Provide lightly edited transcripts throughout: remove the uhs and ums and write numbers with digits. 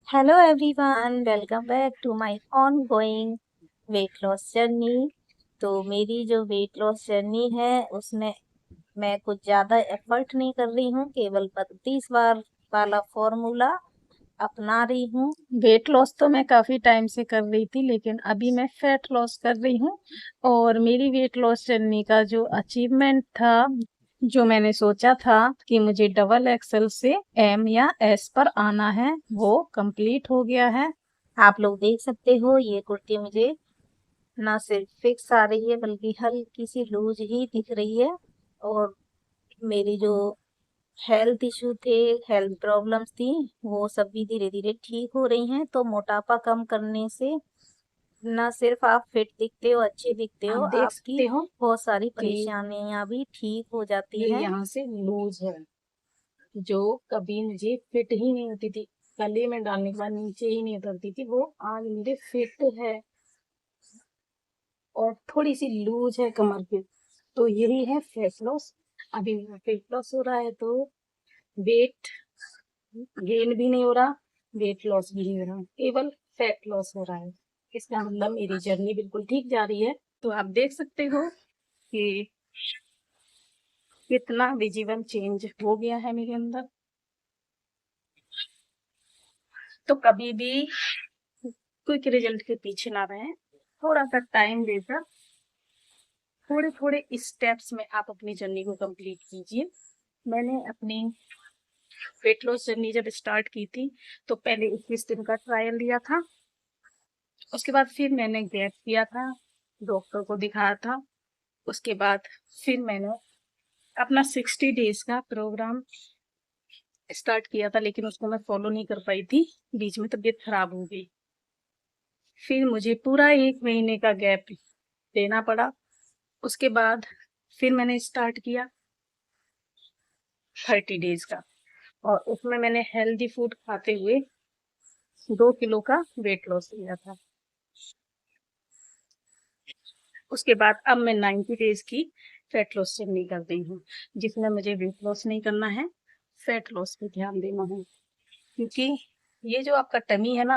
Hello everyone, welcome back to my ongoing weight loss journey। तो मेरी जो weight loss journey है उसमें मैं कुछ ज़्यादा एफर्ट नहीं कर रही हूँ, केवल 32 बार वाला फॉर्मूला अपना रही हूँ। वेट लॉस तो मैं काफ़ी टाइम से कर रही थी, लेकिन अभी मैं फैट लॉस कर रही हूँ। और मेरी वेट लॉस जर्नी का जो अचीवमेंट था, जो मैंने सोचा था कि मुझे डबल एक्सएल से एम या एस पर आना है, वो कंप्लीट हो गया है। आप लोग देख सकते हो ये कुर्ती मुझे ना सिर्फ फिक्स आ रही है बल्कि हल्की सी लूज ही दिख रही है। और मेरी जो हेल्थ इशू थे, हेल्थ प्रॉब्लम्स थी, वो सब भी धीरे धीरे ठीक हो रही हैं। तो मोटापा कम करने से ना सिर्फ आप फिट दिखते हो, अच्छे दिखते हो, आप देख आपकी सकते हो बहुत सारी कि परेशानियां भी ठीक हो जाती ये हैं। यहाँ से लूज है, जो कभी मुझे फिट ही नहीं होती थी। गले में डालने के बाद नीचे ही नहीं उतरती थी, वो आज मुझे फिट है। और थोड़ी सी लूज है कमर पे, तो यही है फैट लॉस। अभी मेरा फैट लॉस हो रहा है, तो वेट गेन भी नहीं हो रहा, वेट लॉस भी नहीं हो रहा, केवल फैट लॉस हो रहा है। इसका मतलब मेरी जर्नी बिल्कुल ठीक जा रही है। तो आप देख सकते हो कि कितना विजिबल चेंज हो गया है मेरे अंदर। तो कभी भी क्विक रिजल्ट के पीछे ना रहें, थोड़ा सा टाइम देकर थोड़े थोड़े स्टेप्स में आप अपनी जर्नी को कंप्लीट कीजिए। मैंने अपनी वेट लॉस जर्नी जब स्टार्ट की थी, तो पहले 21 दिन का ट्रायल लिया था। उसके बाद फिर मैंने गैप किया था, डॉक्टर को दिखाया था। उसके बाद फिर मैंने अपना 60 डेज का प्रोग्राम स्टार्ट किया था, लेकिन उसको मैं फॉलो नहीं कर पाई थी, बीच में तबीयत खराब हो गई। फिर मुझे पूरा 1 महीने का गैप देना पड़ा। उसके बाद फिर मैंने स्टार्ट किया 30 डेज का, और उसमें मैंने हेल्दी फूड खाते हुए 2 किलो का वेट लॉस किया था। उसके बाद अब मैं 90 डेज की फैट लॉस जर्नी कर रही हूँ, जिसमें मुझे वेट लॉस नहीं करना है, फैट लॉस पे ध्यान देना है। क्योंकि ये जो आपका टमी है ना,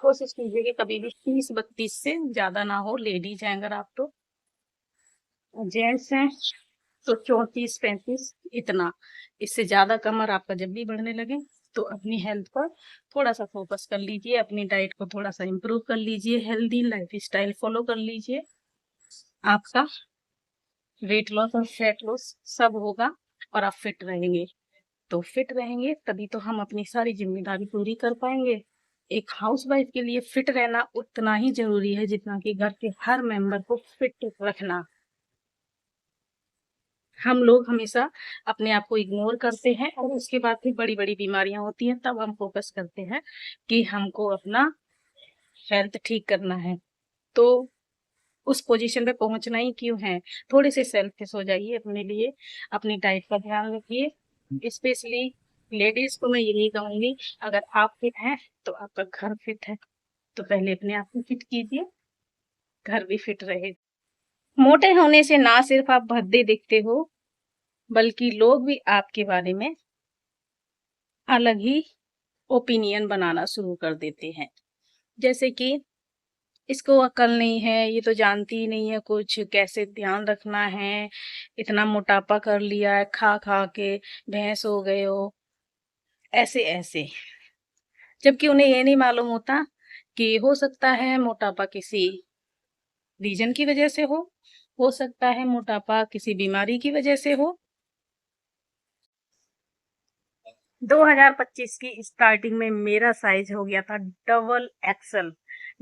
कोशिश कीजिए कि कभी भी 30-32 से ज्यादा ना हो। लेडीज हैं अगर आप, तो जेंट्स हैं तो 34-35, इतना। इससे ज्यादा कमर आपका जब भी बढ़ने लगे, तो अपनी हेल्थ पर थोड़ा सा फोकस कर लीजिए, अपनी डाइट को थोड़ा सा इम्प्रूव कर लीजिए, हेल्दी लाइफ स्टाइल फॉलो कर लीजिए। आपका वेट लॉस और फैट लॉस सब होगा, और आप फिट रहेंगे। तो फिट रहेंगे तभी तो हम अपनी सारी जिम्मेदारी पूरी कर पाएंगे। एक हाउसवाइफ के लिए फिट रहना उतना ही जरूरी है जितना कि घर के हर मेंबर को फिट रखना। हम लोग हमेशा अपने आप को इग्नोर करते हैं, और उसके बाद फिर बड़ी बड़ी बीमारियां होती हैं, तब हम फोकस करते हैं कि हमको अपना हेल्थ ठीक करना है। तो उस पोजीशन पे पहुंचना ही क्यों है। थोड़े से सेल्फिश हो जाइए अपने लिए, अपनी डाइट का ध्यान रखिए। स्पेशली लेडीज को मैं यही कहूंगी, अगर आप फिट हैं तो आपका घर फिट है। तो पहले अपने आप को फिट कीजिए, घर भी फिट रहे। मोटे होने से ना सिर्फ आप भद्दे दिखते हो, बल्कि लोग भी आपके बारे में अलग ही ओपिनियन बनाना शुरू कर देते हैं। जैसे कि इसको अकल नहीं है, ये तो जानती ही नहीं है कुछ, कैसे ध्यान रखना है, इतना मोटापा कर लिया है, खा खा के भैंस हो गए हो, ऐसे ऐसे। जबकि उन्हें ये नहीं मालूम होता कि हो सकता है मोटापा किसी रीजन की वजह से हो सकता है मोटापा किसी बीमारी की वजह से हो। 2025 की स्टार्टिंग में मेरा साइज हो गया था डबल एक्सल।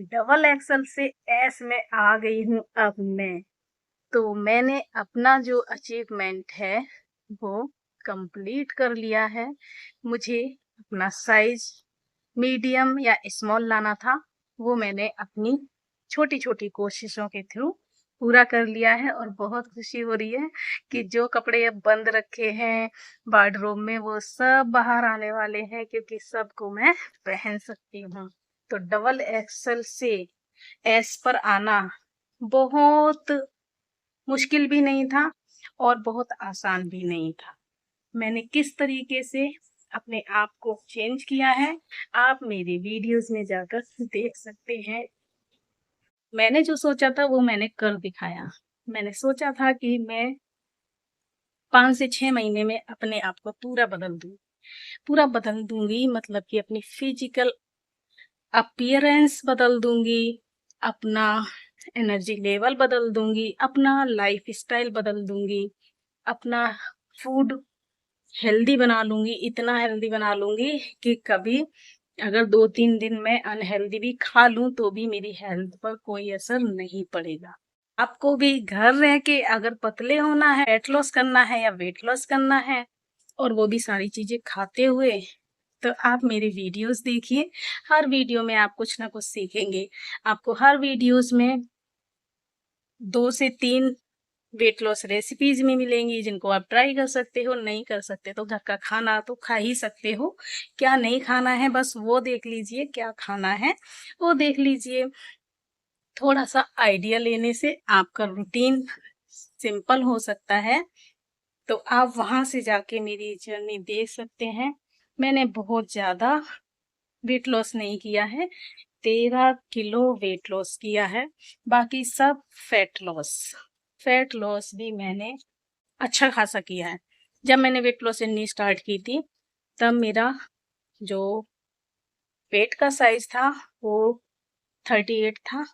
डबल एक्सल से एस में आ गई हूँ अब मैं। तो मैंने अपना जो अचीवमेंट है वो कंप्लीट कर लिया है। मुझे अपना साइज मीडियम या स्मॉल लाना था, वो मैंने अपनी छोटी छोटी कोशिशों के थ्रू पूरा कर लिया है। और बहुत खुशी हो रही है कि जो कपड़े अब बंद रखे हैं वार्डरोब में, वो सब बाहर आने वाले हैं, क्योंकि सबको मैं पहन सकती हूँ। तो डबल एक्सल से एस पर आना बहुत मुश्किल भी नहीं था, और बहुत आसान भी नहीं था। मैंने किस तरीके से अपने आप को चेंज किया है। आप मेरी वीडियोस में जाकर देख सकते हैं। मैंने जो सोचा था वो मैंने कर दिखाया। मैंने सोचा था कि मैं 5 से 6 महीने में अपने आप को पूरा बदल दूँ। पूरा बदल दूँगी मतलब कि अपनी फिजिकल अपीयरेंस बदल दूँगी, अपना एनर्जी लेवल बदल दूँगी, अपना लाइफ़स्टाइल बदल दूँगी, अपना फूड हेल्दी बना लूँगी, इतना हेल्दी बना लूँगी कि कभी अगर 2-3 दिन मैं अनहेल्दी भी खा लूँ तो भी मेरी हेल्थ पर कोई असर नहीं पड़ेगा। आपको भी घर रह के अगर पतले होना है, फैट लॉस करना है या वेट लॉस करना है और वो भी सारी चीज़ें खाते हुए, तो आप मेरे वीडियोस देखिए। हर वीडियो में आप कुछ ना कुछ सीखेंगे। आपको हर वीडियोस में 2 से 3 वेट लॉस रेसिपीज में मिलेंगी जिनको आप ट्राई कर सकते हो। नहीं कर सकते तो घर का खाना तो खा ही सकते हो। क्या नहीं खाना है बस वो देख लीजिए, क्या खाना है वो देख लीजिए। थोड़ा सा आइडिया लेने से आपका रूटीन सिंपल हो सकता है। तो आप वहां से जाके मेरी जर्नी देख सकते हैं। मैंने बहुत ज़्यादा वेट लॉस नहीं किया है, 13 किलो वेट लॉस किया है, बाकी सब फैट लॉस। फैट लॉस भी मैंने अच्छा खासा किया है। जब मैंने वेट लॉस जर्नी स्टार्ट की थी तब मेरा जो पेट का साइज था वो 38 था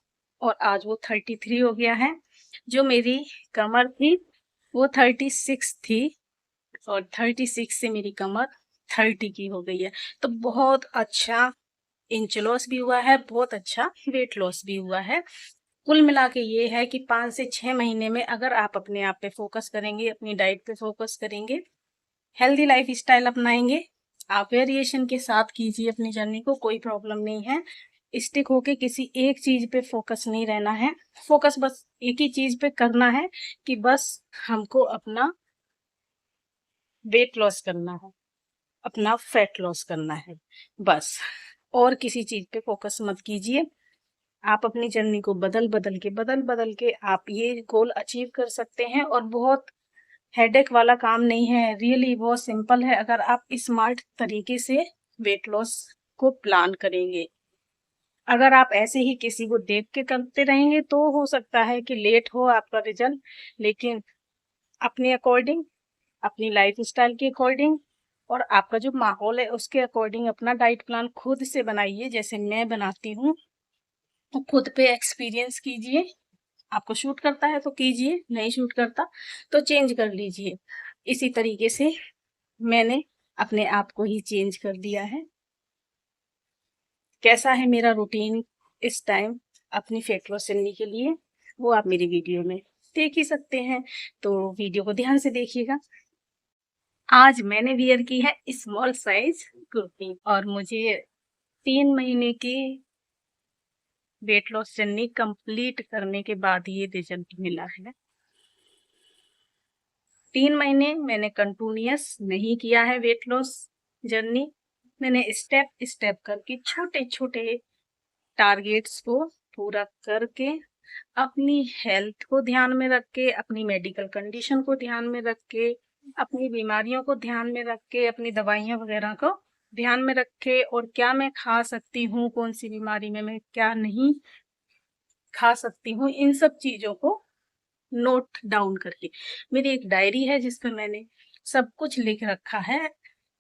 और आज वो 33 हो गया है। जो मेरी कमर थी वो 36 थी और 36 से मेरी कमर 30 की हो गई है। तो बहुत अच्छा इंच लॉस भी हुआ है, बहुत अच्छा वेट लॉस भी हुआ है। कुल मिला के ये है कि 5 से 6 महीने में अगर आप अपने आप पे फोकस करेंगे, अपनी डाइट पे फोकस करेंगे, हेल्दी लाइफ स्टाइल अपनाएंगे, आप वेरिएशन के साथ कीजिए अपनी जर्नी को, कोई प्रॉब्लम नहीं है। स्टिक होके किसी एक चीज पे फोकस नहीं रहना है। फोकस बस एक ही चीज पे करना है कि बस हमको अपना वेट लॉस करना है, अपना फैट लॉस करना है, बस। और किसी चीज पे फोकस मत कीजिए। आप अपनी जर्नी को बदल बदल के आप ये गोल अचीव कर सकते हैं। और बहुत हेडेक वाला काम नहीं है, रियली बहुत सिंपल है अगर आप स्मार्ट तरीके से वेट लॉस को प्लान करेंगे। अगर आप ऐसे ही किसी को देख के करते रहेंगे तो हो सकता है कि लेट हो आपका रिजल्ट, लेकिन अपने अकॉर्डिंग, अपनी लाइफ स्टाइल के अकॉर्डिंग और आपका जो माहौल है उसके अकॉर्डिंग अपना डाइट प्लान खुद से बनाइए, जैसे मैं बनाती हूँ। तो खुद पे एक्सपीरियंस कीजिए। आपको शूट करता है तो कीजिए, नहीं शूट करता तो चेंज कर लीजिए। इसी तरीके से मैंने अपने आप को ही चेंज कर दिया है। कैसा है मेरा रूटीन इस टाइम अपनी फेट लॉस जर्नी के लिए, वो आप मेरी वीडियो में देख ही सकते हैं। तो वीडियो को ध्यान से देखिएगा। आज मैंने वियर की है स्मॉल साइज कुर्ती और मुझे 3 महीने की वेट लॉस जर्नी कंप्लीट करने के बाद ये रिजल्ट मिला है। 3 महीने मैंने कंटिन्यूअस नहीं किया है वेट लॉस जर्नी। मैंने स्टेप स्टेप करके छोटे छोटे टारगेट्स को पूरा करके, अपनी हेल्थ को ध्यान में रख के, अपनी मेडिकल कंडीशन को ध्यान में रख के, अपनी बीमारियों को ध्यान में रख के, अपनी दवाइयाँ वगैरह को ध्यान में रख के, और क्या मैं खा सकती हूँ, कौन सी बीमारी में मैं क्या नहीं खा सकती हूँ, इन सब चीज़ों को नोट डाउन करके। मेरी एक डायरी है जिस पर मैंने सब कुछ लिख रखा है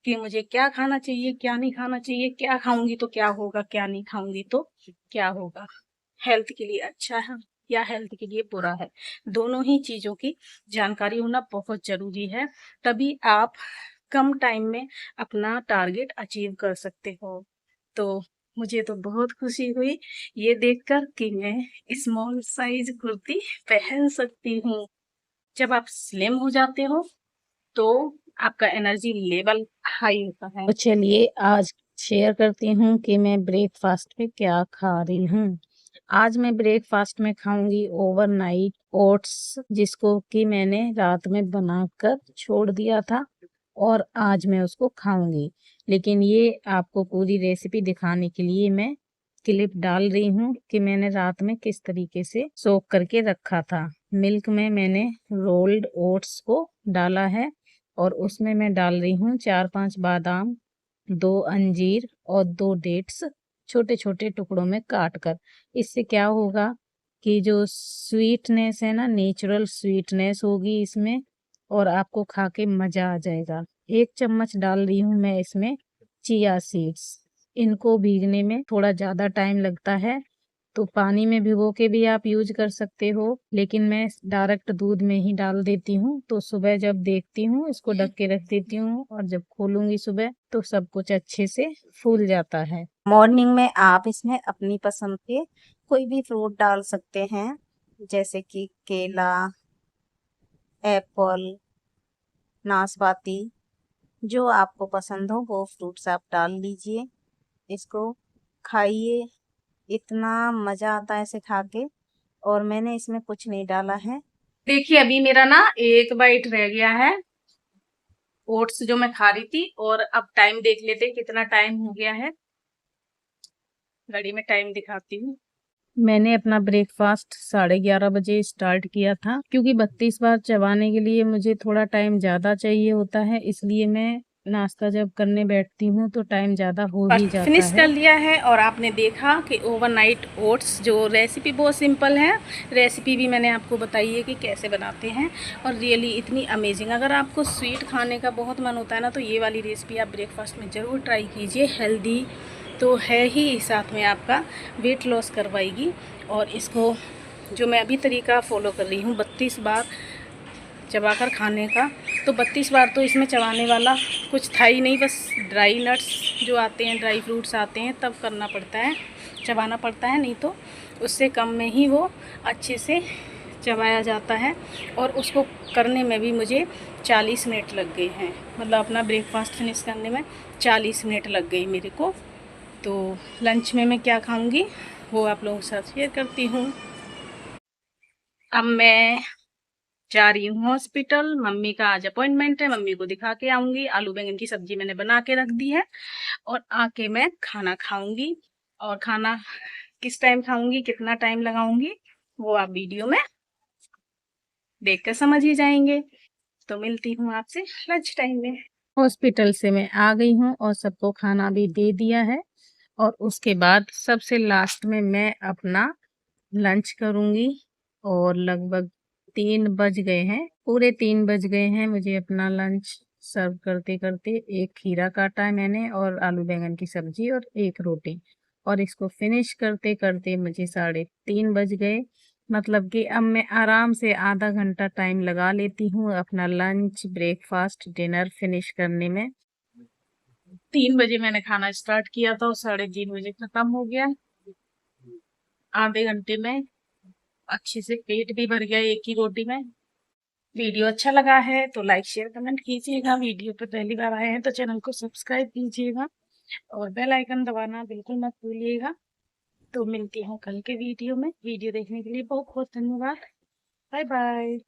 कि मुझे क्या खाना चाहिए, क्या नहीं खाना चाहिए, क्या खाऊंगी तो क्या होगा, क्या नहीं खाऊंगी तो क्या होगा, हेल्थ के लिए अच्छा है या हेल्थ के लिए बुरा है। दोनों ही चीज़ों की जानकारी होना बहुत ज़रूरी है, तभी आप कम टाइम में अपना टारगेट अचीव कर सकते हो। तो मुझे तो बहुत खुशी हुई ये देखकर कि मैं स्मॉल साइज कुर्ती पहन सकती हूँ। जब आप स्लिम हो जाते हो तो आपका एनर्जी लेवल हाई होता है। तो चलिए आज शेयर करती हूँ कि मैं ब्रेकफास्ट में क्या खा रही हूँ। आज मैं ब्रेकफास्ट में खाऊंगी ओवरनाइट ओट्स, जिसको कि मैंने रात में बनाकर छोड़ दिया था और आज मैं उसको खाऊंगी। लेकिन ये आपको पूरी रेसिपी दिखाने के लिए मैं क्लिप डाल रही हूँ कि मैंने रात में किस तरीके से सोक करके रखा था। मिल्क में मैंने रोल्ड ओट्स को डाला है और उसमें मैं डाल रही हूँ 4-5 बादाम, 2 अंजीर और 2 डेट्स छोटे छोटे टुकड़ों में काट कर। इससे क्या होगा कि जो स्वीटनेस है ना, नेचुरल स्वीटनेस होगी इसमें, और आपको खा के मज़ा आ जाएगा। 1 चम्मच डाल रही हूँ मैं इसमें चिया सीड्स। इनको भीगने में थोड़ा ज़्यादा टाइम लगता है, तो पानी में भिगो के भी आप यूज कर सकते हो, लेकिन मैं डायरेक्ट दूध में ही डाल देती हूँ। तो सुबह जब देखती हूँ इसको ढक के रख देती हूँ, और जब खोलूंगी सुबह तो सब कुछ अच्छे से फूल जाता है। मॉर्निंग में आप इसमें अपनी पसंद के कोई भी फ्रूट डाल सकते हैं, जैसे कि केला, एप्पल, नाशपाती, जो आपको पसंद हो वो फ्रूट्स आप डाल लीजिए। इसको खाइए, इतना मज़ा आता है इसे खा के। और मैंने इसमें कुछ नहीं डाला है। देखिए अभी मेरा ना 1 बाइट रह गया है ओट्स जो मैं खा रही थी, और अब टाइम देख लेते हैं कितना टाइम हो गया है। घड़ी में टाइम दिखाती हूँ। मैंने अपना ब्रेकफास्ट 11:30 बजे स्टार्ट किया था, क्योंकि 32 बार चबाने के लिए मुझे थोड़ा टाइम ज़्यादा चाहिए होता है, इसलिए मैं नाश्ता जब करने बैठती हूँ तो टाइम ज़्यादा हो ही जाता है। फिनिश कर लिया है, और आपने देखा कि ओवरनाइट ओट्स जो रेसिपी बहुत सिंपल है, रेसिपी भी मैंने आपको बताई है कि कैसे बनाते हैं, और रियली इतनी अमेजिंग। अगर आपको स्वीट खाने का बहुत मन होता है ना, तो ये वाली रेसिपी आप ब्रेकफास्ट में ज़रूर ट्राई कीजिए। हेल्दी तो है ही, साथ में आपका वेट लॉस करवाएगी। और इसको जो मैं अभी तरीका फॉलो कर रही हूँ 32 बार चबाकर खाने का, तो 32 बार तो इसमें चबाने वाला कुछ था ही नहीं, बस ड्राई नट्स जो आते हैं, ड्राई फ्रूट्स आते हैं, तब करना पड़ता है, चबाना पड़ता है, नहीं तो उससे कम में ही वो अच्छे से चबाया जाता है। और उसको करने में भी मुझे 40 मिनट लग गए हैं, मतलब अपना ब्रेकफास्ट फिनिश करने में 40 मिनट लग गई मेरे को। तो लंच में मैं क्या खाऊंगी वो आप लोगों के साथ शेयर करती हूँ। अब मैं जा रही हूँ हॉस्पिटल, मम्मी का आज अपॉइंटमेंट है, मम्मी को दिखा के आऊंगी। आलू बैंगन की सब्जी मैंने बना के रख दी है, और आके मैं खाना खाऊंगी। और खाना किस टाइम खाऊंगी, कितना टाइम लगाऊंगी, वो आप वीडियो में देखकर समझ ही जाएंगे। तो मिलती हूँ आपसे लंच टाइम में। हॉस्पिटल से मैं आ गई हूँ और सबको खाना भी दे दिया है, और उसके बाद सबसे लास्ट में मैं अपना लंच करूंगी। और लगभग 3 बज गए हैं, पूरे 3 बज गए हैं मुझे अपना लंच सर्व करते करते। एक खीरा काटा है मैंने, और आलू बैंगन की सब्जी, और एक रोटी, और इसको फिनिश करते करते मुझे 3:30 बज गए। मतलब कि अब मैं आराम से आधा घंटा टाइम लगा लेती हूँ अपना लंच, ब्रेकफास्ट, डिनर फिनिश करने में। 3 बजे मैंने खाना स्टार्ट किया था और 3:30 बजे खत्म हो गया। आधे घंटे में अच्छे से पेट भी भर गया एक ही रोटी में। वीडियो अच्छा लगा है तो लाइक शेयर कमेंट कीजिएगा। वीडियो पे पहली बार आए हैं तो चैनल को सब्सक्राइब कीजिएगा, और बेल आइकन दबाना बिल्कुल मत भूलिएगा। तो मिलती हूँ कल के वीडियो में। वीडियो देखने के लिए बहुत बहुत धन्यवाद। Bye bye.